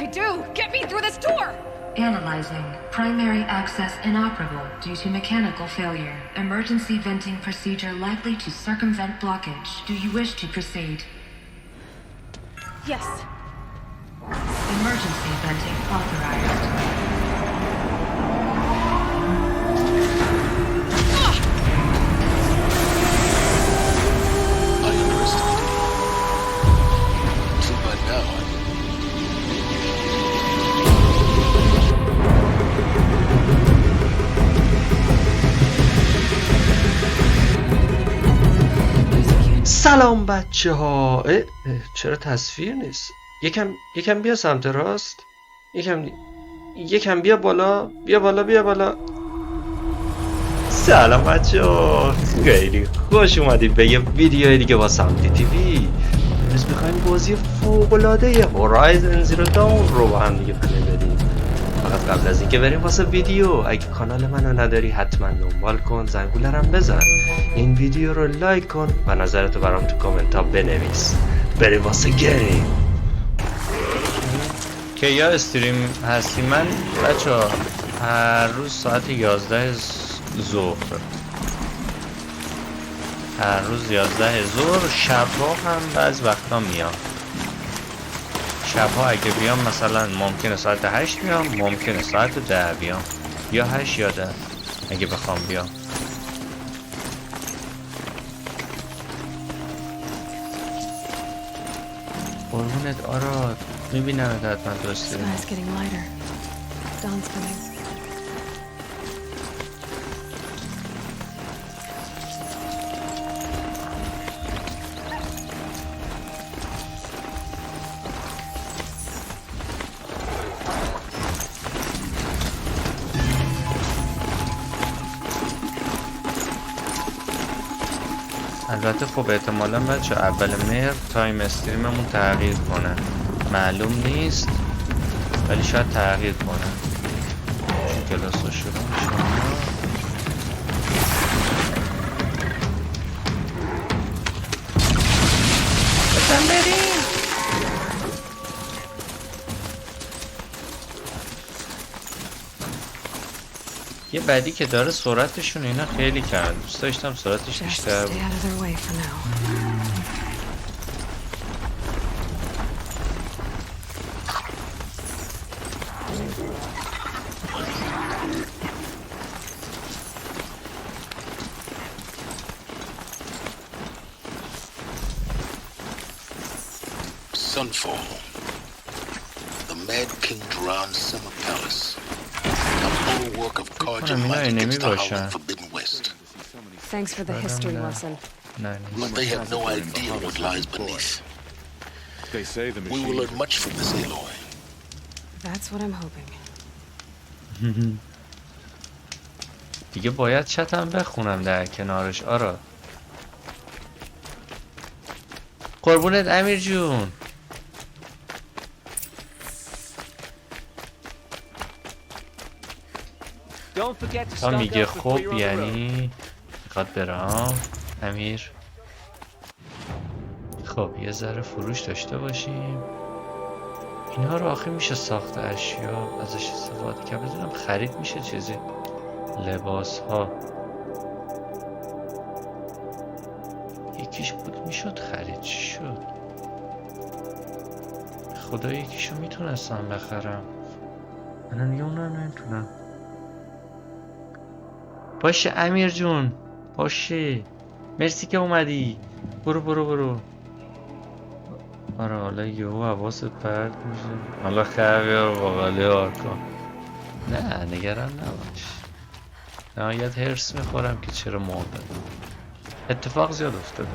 I do. Get me through this door. Analyzing. Primary access inoperable due to mechanical failure. Emergency venting procedure likely to circumvent blockage. Do you wish to proceed? Yes. Emergency venting authorized. I understand. Too bad now. سلام بچه ها. چرا تصویر نیست؟ یکم بیا سمت راست. یکم بیا بالا. بیا بالا. سلام بچه ها، خیلی خوش اومدید به یه ویدیو دیگه با سمتی تیوی. امروز میخوایم بازی فوق‌العاده هورایزن زیرو داون رو با هم دیگه پلی بدیم. فقط قبل از اینکه بریم واسه ویدیو، اگه کانال منو نداری حتما دنبال کن، زنگوله رو بزن، این ویدیو رو لایک کن و نظرتو برام تو کامنت ها بنویس. بریم واسه گریم که یا استریم هستیم. من بچه ها هر روز ساعت 11 ظهر، هر روز 11 ظهر، شبها هم بعض وقتا میام. شبها اگه بیام مثلا ممکنه ساعت 8 بیام، ممکنه ساعت 10 بیام، یا 8 یا 10 اگه بخوام بیام. قربونت آراد، میبینم حتما دوست داریم. البته خب احتمالا بچه اول مهر تایم استریممون تغییر کنه، معلوم نیست ولی شاید تغییر کنه. کلاس رو شروع میشه. بزن بریم. یه بعدی که داره سرعتشون اینا خیلی کرد، دوست داشتم سرعتش بیشتر بود. Sunfall. The Mad King Drowned Summer Palace. A full work of Kharja magic against the Howling Forbidden West. Thanks for the history lesson. But they have no idea what lies beneath. We will learn much from this, Aloy. That's what I'm hoping. دیگه باید چتم بخونم در کنارش. آرا قربونت امیر جون. تا میگه خوب یعنی میخواد برام امیر. خب یه ذره فروش داشته باشیم. اینها رو آخه میشه ساخت اشیا ازش استفاده کرد. بدونم خرید میشه چیزی. لباس ها یکیش بود میشد خرید. چی شد؟ خدا یکیشو میتونستم بخرم. من دیگه اونو نمیتونم. باشه امیر جون، باشه، مرسی که اومدی. برو. آره حالا یهو حواست پرت میشه. حالا خر بیار باقالی آرکا. نه نگران نباش. نهایت هرس میخورم که چرا مردم. اتفاق زیاد افتاده.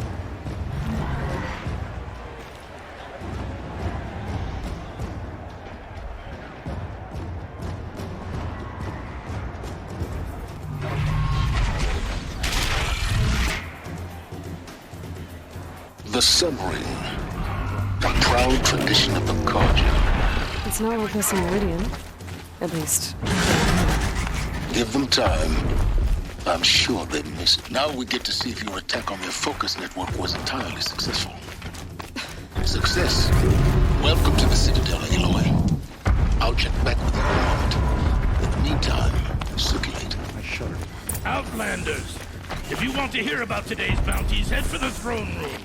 The Submarine, a proud tradition of the Kharja. It's not like this in Meridian, at least. Give them time. I'm sure they'd miss it. Now we get to see if your attack on their focus network was entirely successful. Success. Welcome to the Citadel, Aloy. Commanders. If you want to hear about today's bounties, head for the throne room.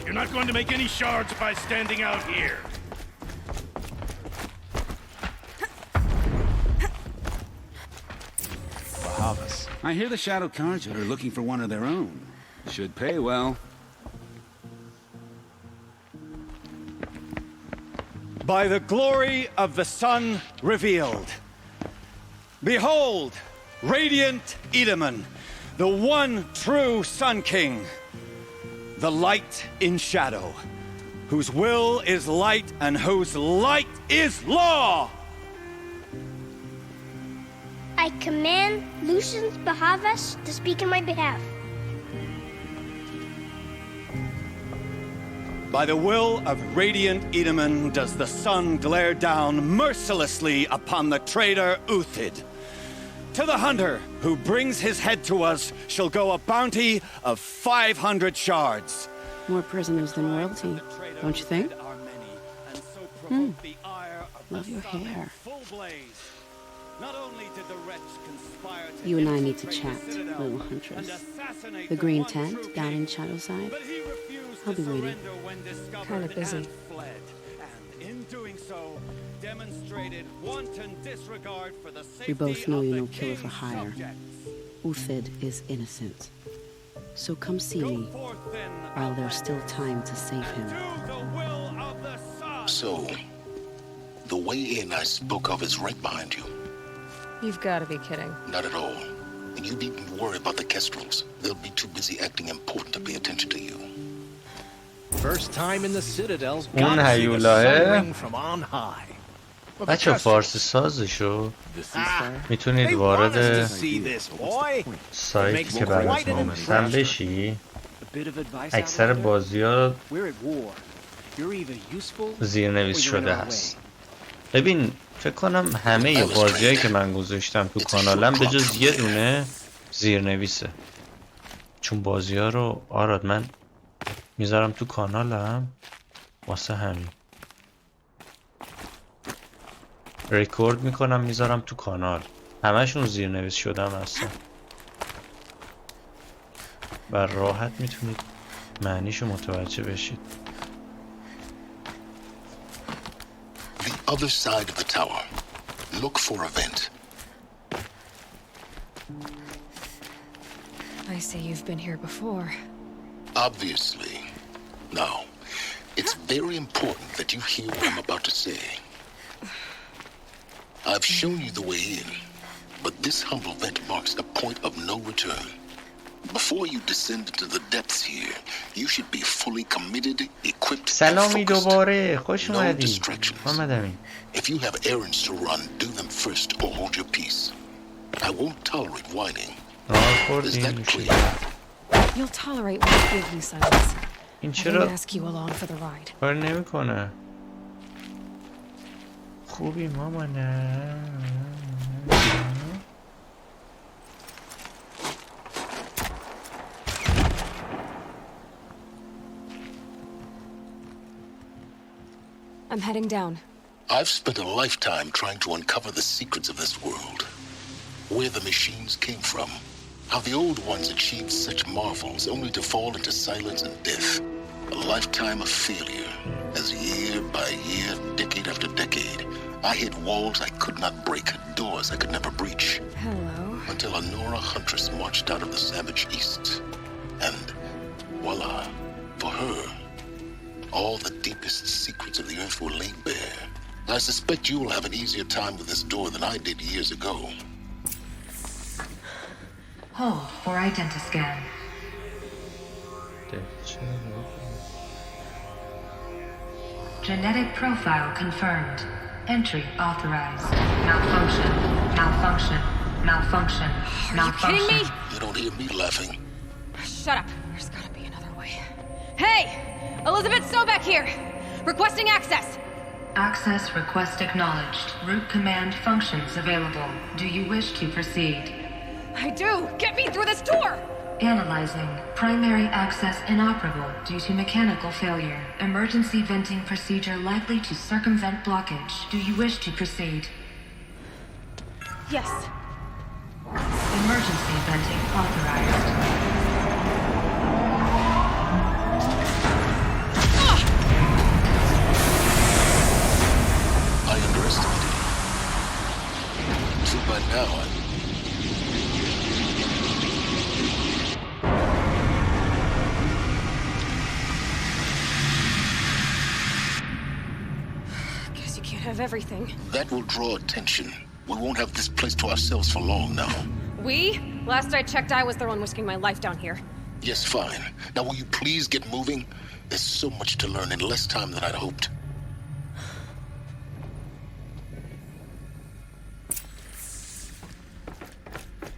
You're not going to make any shards by standing out here. I hear the Shadow Cards are looking for one of their own. Should pay well. By the glory of the sun revealed. Behold, radiant Edaman, the one true Sun King. The light in shadow, whose will is light and whose light is law. I command Lucius Bahavas to speak in my behalf. By the will of radiant Edaman does the sun glare down mercilessly upon the traitor Uthid. To the hunter who brings his head to us shall go a bounty of 500 shards. More prisoners than royalty, don't you think? Love your hair. You and I need to chat, little huntress. The green tent down in Shadowside. I'll be waiting. Kind of busy. We both know you're no killer for hire. Uthid is innocent. So come see me, while there's still time to save him. So, the way in I spoke of is right behind you. You've got to be kidding. Not at all. And you needn't worry about the Kestrels. They'll be too busy acting important to pay attention to you. First time in the Citadel's اون هیولاه بچه فارسی سازشو میتونید وارد سایتی که براتون نوشتم بشی. اکثر بازی ها زیرنویس شده هست. ببین فکر کنم همه بازی هایی که من گذاشتم تو کانالم به جز یه دونه زیرنویسه. چون بازی ها رو آراد من میذارم تو کانالم واسه همین ریکورد میکنم میذارم تو کانال. همشون زیرنویس شدم هستن و راحت میتونید معنیشو متوجه بشید. The other side of the tower. Look for a vent. I see you've been here before. Obviously. Now, it's very important that you hear what I'm about to say. I've shown you the way in, but this humble vent marks a point of no return. Before you descend into the depths here, you should be fully committed, equipped, and focused. No distractions. If you have errands to run, do them first or hold your peace. I won't tolerate whining. Is that clear? You'll tolerate what I give you, Silas. I didn't ask you along for the ride. کار نمیکنه. خوبی مامانه. I'm heading down. I've spent a lifetime trying to uncover the secrets of this world. Where the machines came from. How the old ones achieved such marvels only to fall into silence and death. A lifetime of failure. As year by year, decade after decade, I hit walls I could not break, doors I could never breach. Hello. Until a Nora huntress marched out of the savage east. And voila, for her, all the deepest secrets of the earth were laid bare. I suspect you will have an easier time with this door than I did years ago. Hold for identiscan. Genetic profile confirmed. Entry authorized. Malfunction. Malfunction. Malfunction. Malfunction. Are you kidding me? You don't hear me laughing. Shut up. There's gotta be another way. Hey! Elizabeth Sobek here! Requesting access! Access request acknowledged. Root command functions available. Do you wish to proceed? I do! Get me through this door! Analyzing. Primary access inoperable due to mechanical failure. Emergency venting procedure likely to circumvent blockage. Do you wish to proceed? Yes. Emergency venting authorized. I underestimated you. So by now, Guess you can't have everything. that will draw attention. We won't have this place to ourselves for long now. We? Last I checked, I was the one risking my life down here. Yes, fine. Now will you please get moving? There's so much to learn in less time than I'd hoped.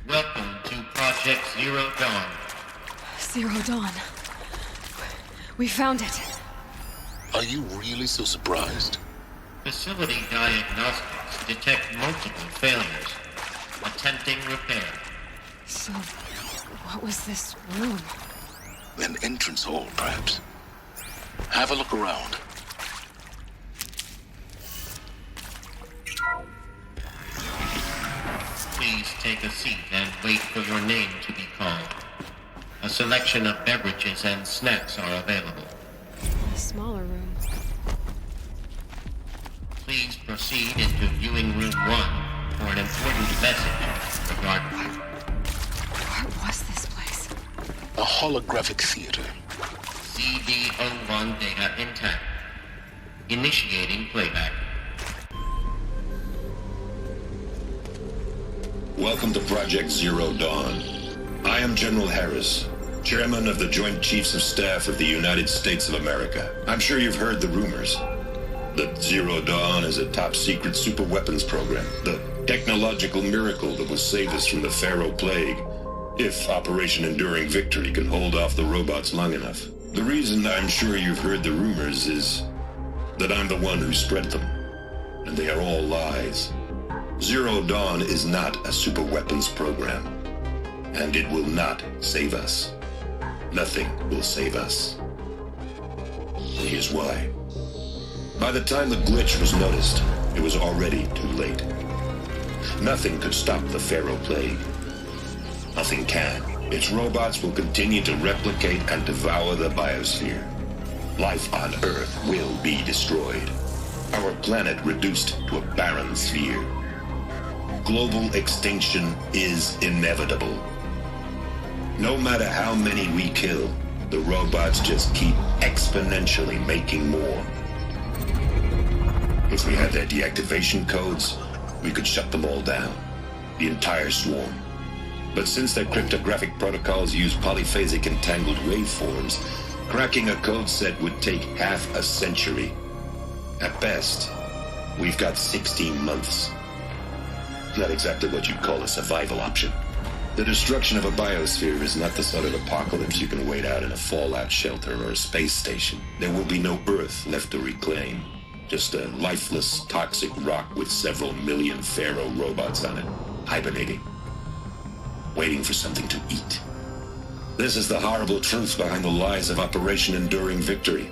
Welcome to Project Zero Dawn. Zero Dawn. We found it. Are you really so surprised? Facility diagnostics detect multiple failures. Attempting repair. So, what was this room? An entrance hall, perhaps. Have a look around. Please take a seat and wait for your name to be called. A selection of beverages and snacks are available. A smaller room. Please proceed into viewing room 1 for an important message regarding... What was this place? A holographic theater. CD01 data intact. Initiating playback. Welcome to Project Zero Dawn. I am General Harris, Chairman of the Joint Chiefs of Staff of the United States of America. I'm sure you've heard the rumors that Zero Dawn is a top-secret superweapons program, the technological miracle that will save us from the Pharaoh Plague, if Operation Enduring Victory can hold off the robots long enough. The reason I'm sure you've heard the rumors is that I'm the one who spread them, and they are all lies. Zero Dawn is not a superweapons program, and it will not save us. Nothing will save us. And here's why. By the time the glitch was noticed, it was already too late. Nothing could stop the Pharaoh Plague. Nothing can. Its robots will continue to replicate and devour the biosphere. Life on Earth will be destroyed. Our planet reduced to a barren sphere. Global extinction is inevitable. No matter how many we kill, the robots just keep exponentially making more. If we had their deactivation codes, we could shut them all down. The entire swarm. But since their cryptographic protocols use polyphasic entangled waveforms, cracking a code set would take half a century. At best, we've got 16 months. Not exactly what you'd call a survival option. The destruction of a biosphere is not the sort of apocalypse you can wait out in a fallout shelter or a space station. There will be no Earth left to reclaim. Just a lifeless, toxic rock with several million Pharaoh robots on it, hibernating, waiting for something to eat. This is the horrible truth behind the lies of Operation Enduring Victory.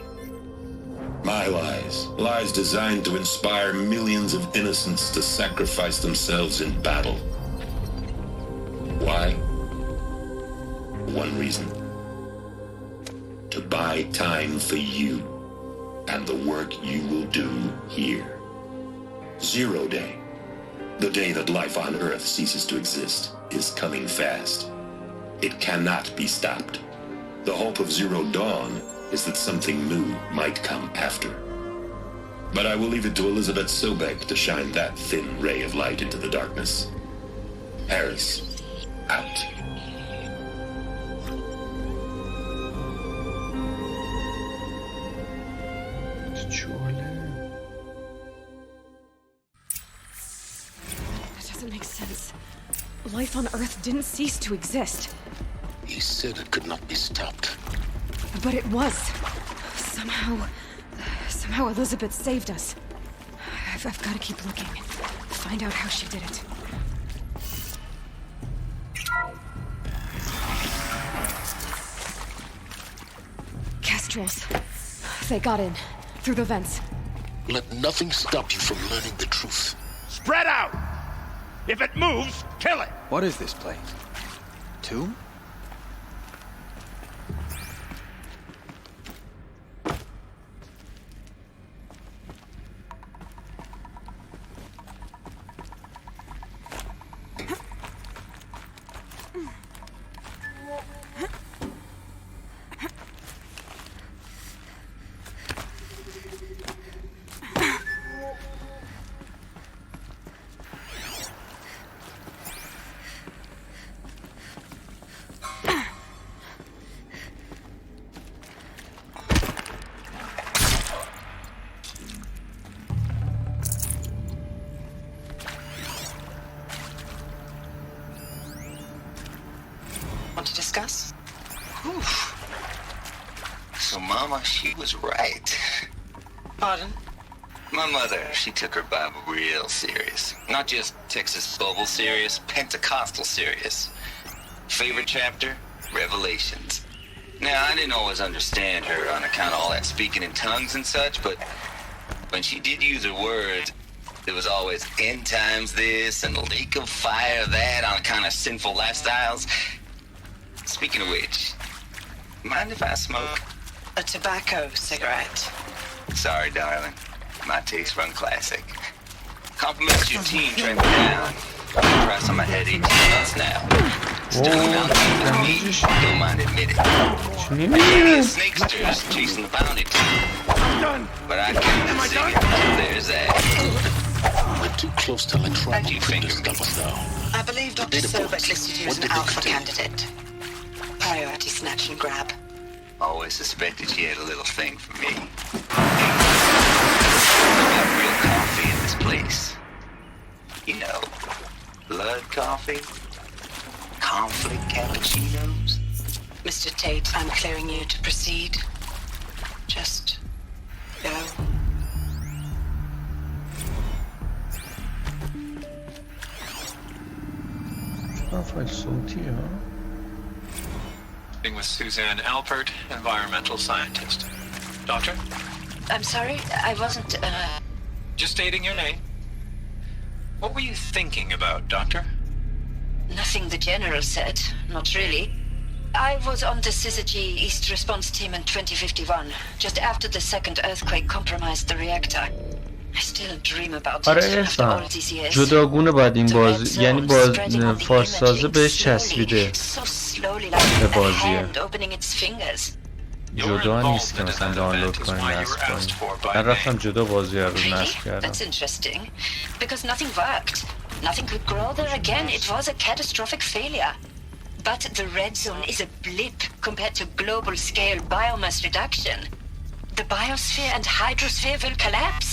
My lies. Lies designed to inspire millions of innocents to sacrifice themselves in battle. Why? One reason. To buy time for you and the work you will do here. Zero Day. The day that life on Earth ceases to exist is coming fast. It cannot be stopped. The hope of Zero Dawn is that something new might come after. But I will leave it to Elizabeth Sobek to shine that thin ray of light into the darkness. Harris, out. That doesn't make sense. Life on Earth didn't cease to exist. He said it could not be stopped. But it was. Somehow Elizabeth saved us. I've got to keep looking. Find out how she did it. Kestrels. They got in. Through the vents. Let nothing stop you from learning the truth. Spread out! If it moves, kill it! What is this place? Tomb? To discuss? Oof. So, Mama, she was right. Pardon? My mother, she took her Bible real serious. Not just Texas Bible serious, Pentecostal serious. Favorite chapter? Revelations. Now, I didn't always understand her on account of all that speaking in tongues and such, but when she did use her words, there was always end times this and lake of fire that on account of sinful lifestyles. Speaking of which, mind if I smoke? A tobacco cigarette. Sorry, darling. My taste run classic. Compliments to your team tracking me down. Price on my head 18 months now. Still a mountain with me, don't mind admitting. Maybe snakesters chasing the bounty team. But I can't see it. There's that. We're too close to electronic to stop us now. I believe Dr. Sobek listed you as an alpha candidate. Priority snatch and grab. Always suspected she had a little thing for me. We got real coffee in this place. You know, blood coffee, conflict cappuccinos. Mr. Tate, I'm clearing you to proceed. Just go. With Suzanne Alpert, environmental scientist. Doctor? I'm sorry, I wasn't, Just stating your name. What were you thinking about, Doctor? Nothing the General said, not really. I was on the Syzygy East Response Team in 2051, just after the second earthquake compromised the reactor. I still dream about it after all these years. جداگونه باید این بازی، یعنی فارسازه بهش چسبیده به بازیه. جدا نیست که مثلا دانلود کنیم نصب کنیم. من رفتم جدا بازی رو نصب کردم. That's interesting, because nothing worked. Nothing could grow there again. It was a catastrophic failure. But the red zone is a blip compared to global scale biomass reduction. The biosphere and hydrosphere will collapse,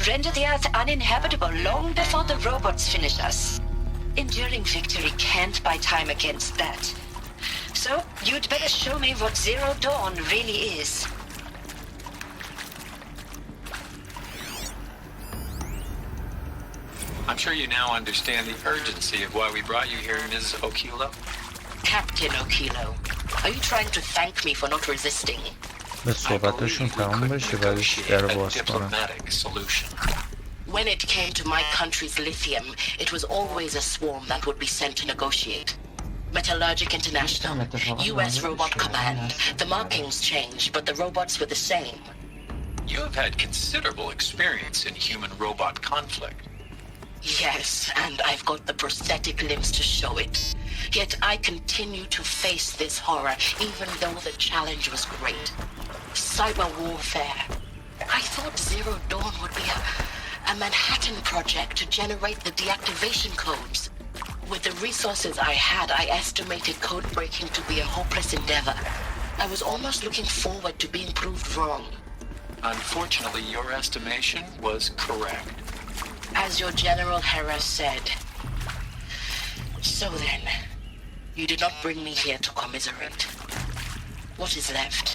render the Earth uninhabitable long before the robots finish us. Enduring victory can't buy time against that. So, you'd better show me what Zero Dawn really is. I'm sure you now understand the urgency of why we brought you here, Ms. Okilo. Captain Okilo, are you trying to thank me for not resisting? به صحبتشون تمام بشه بعدش در باز کنم. When it came to my country's lithium, it was always a swarm that would be sent to negotiate. Metallurgic International, US Robot Command. The markings changed, but the robots were the same. You have had considerable experience in human-robot conflict. Yes, and I've got the prosthetic limbs to show it. Yet I continue to face this horror, even though the challenge was great. Cyber warfare. I thought Zero Dawn would be a Manhattan project to generate the deactivation codes. With the resources I had, I estimated code breaking to be a hopeless endeavor. I was almost looking forward to being proved wrong. Unfortunately, your estimation was correct. As your General Harris said. So then, you did not bring me here to commiserate. What is left?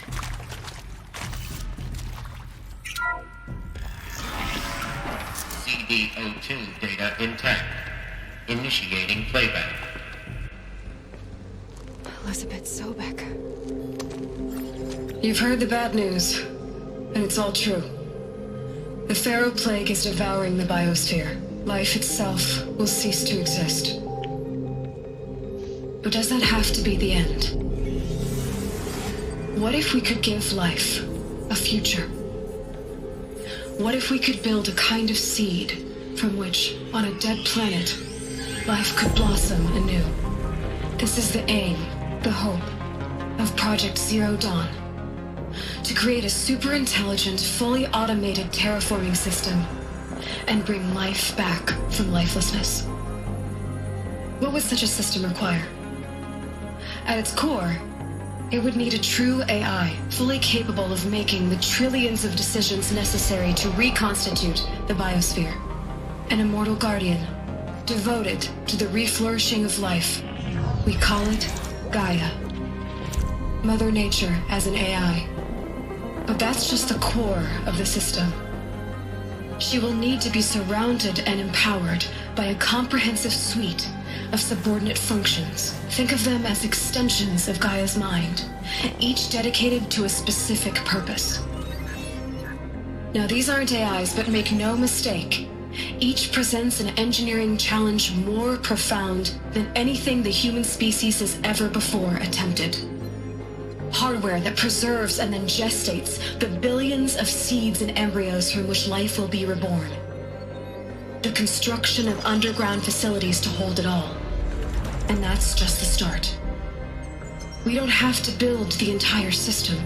CD02 data intact. Initiating playback. Elizabeth Sobek. You've heard the bad news, and it's all true. The Pharaoh plague is devouring the biosphere. Life itself will cease to exist. But does that have to be the end? What if we could give life a future? What if we could build a kind of seed from which, on a dead planet, life could blossom anew? This is the aim, the hope, of Project Zero Dawn. To create a super-intelligent, fully automated terraforming system and bring life back from lifelessness. What would such a system require? At its core, it would need a true AI, fully capable of making the trillions of decisions necessary to reconstitute the biosphere. An immortal guardian, devoted to the reflourishing of life. We call it Gaia. Mother Nature as an AI. But that's just the core of the system. She will need to be surrounded and empowered by a comprehensive suite of subordinate functions. Think of them as extensions of Gaia's mind, each dedicated to a specific purpose. Now, these aren't AIs, but make no mistake, each presents an engineering challenge more profound than anything the human species has ever before attempted. Hardware that preserves and then gestates the billions of seeds and embryos from which life will be reborn. The construction of underground facilities to hold it all. And that's just the start. We don't have to build the entire system.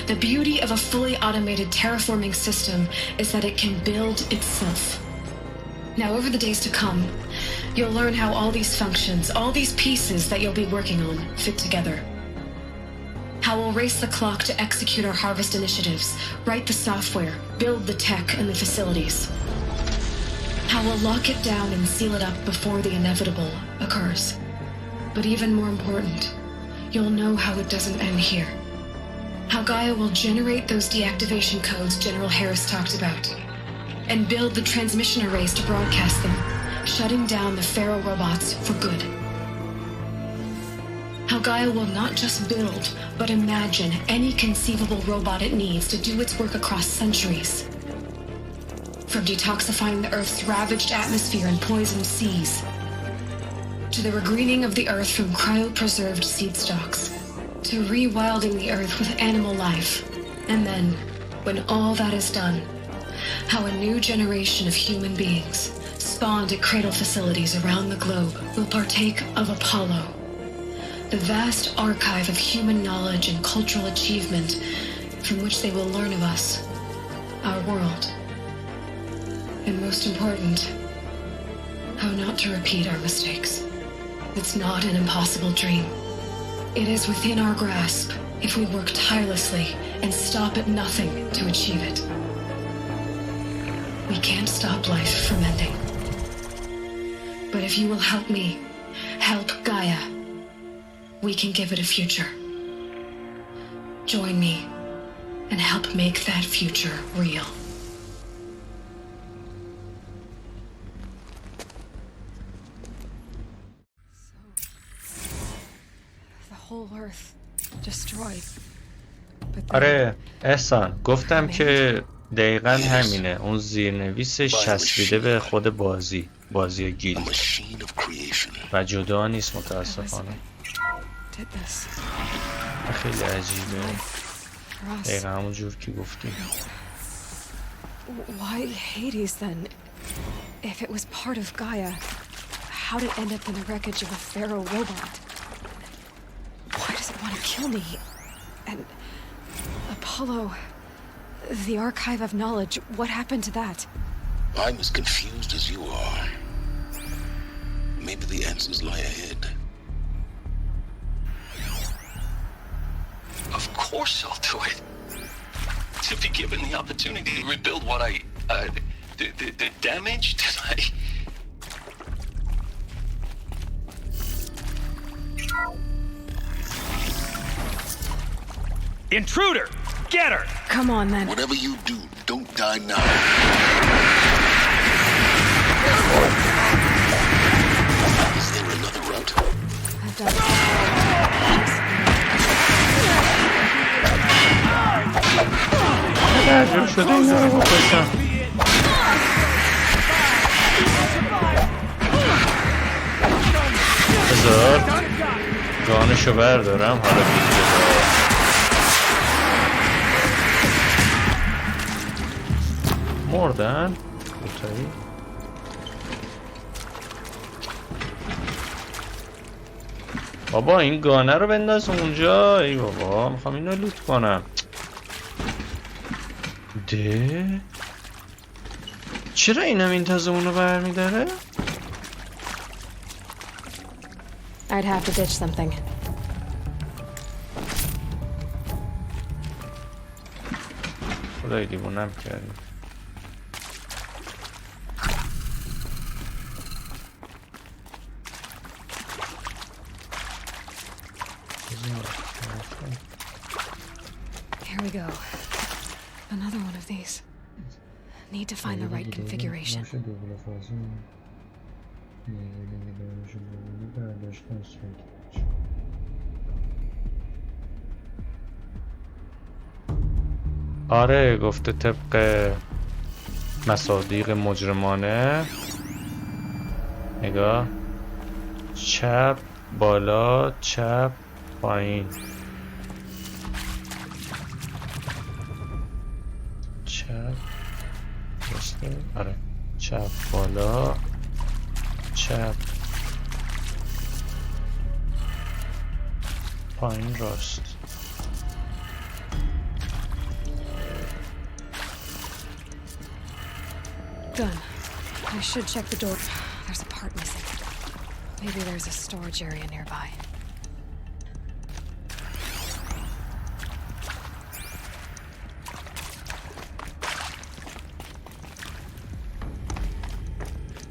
The beauty of a fully automated terraforming system is that it can build itself. Now, over the days to come, you'll learn how all these functions, all these pieces that you'll be working on, fit together. How we'll race the clock to execute our harvest initiatives, write the software, build the tech and the facilities. How we'll lock it down and seal it up before the inevitable occurs. But even more important, you'll know how it doesn't end here. How Gaia will generate those deactivation codes General Harris talked about, and build the transmission arrays to broadcast them, shutting down the Pharaoh robots for good. How Gaia will not just build, but imagine any conceivable robot it needs to do its work across centuries. From detoxifying the Earth's ravaged atmosphere and poisoned seas, to the regreening of the Earth from cryopreserved seed stalks, to rewilding the Earth with animal life. And then, when all that is done, how a new generation of human beings, spawned at cradle facilities around the globe, will partake of Apollo, the vast archive of human knowledge and cultural achievement from which they will learn of us, our world. And most important, how not to repeat our mistakes. It's not an impossible dream. It is within our grasp if we work tirelessly and stop at nothing to achieve it. We can't stop life from ending. But if you will help me, help Gaia, we can give it a future. Join me and help make that future real. The whole Earth destroyed. آره احسان گفتم که دقیقا همینه. اون زیرنویسش چسبیده به خود بازی گیلد و جدا نیست متاسفانه. خیلی عجیبه. دقیقا همون جور که گفتیم. Why Hades then? If it was part of Gaia, how did it end up in the wreckage of a Pharaoh robot? Why does it want to kill me? And Apollo, the archive of knowledge, what happened to that? I'm as confused as you are. Maybe the answers lie ahead. Of course I'll do it. To be given the opportunity to rebuild what the damage that I... Intruder! Get her! Come on, then. Whatever you do, don't die now. Is there another route? I've done it. شده این رو بکشم. اسمشو بردارم حالا ویدیو مردن دختری. بابا این گانه رو بنداز اونجا. ای بابا میخوام اینو لوت کنم. ده چرا اینم این تازه اونو برمیداره؟ I'd have to ditch something. خدای دیوونم کردی. Here we go. Another one of these. Need to find the right configuration. آره گفته طبق مصادیق مجرمانه. نگاه چپ بالا چپ پایین چپ درسته؟ آره چپ بالا چپ پایین راست. Done. I should check the door. There's a part missing. Maybe there's a storage area nearby.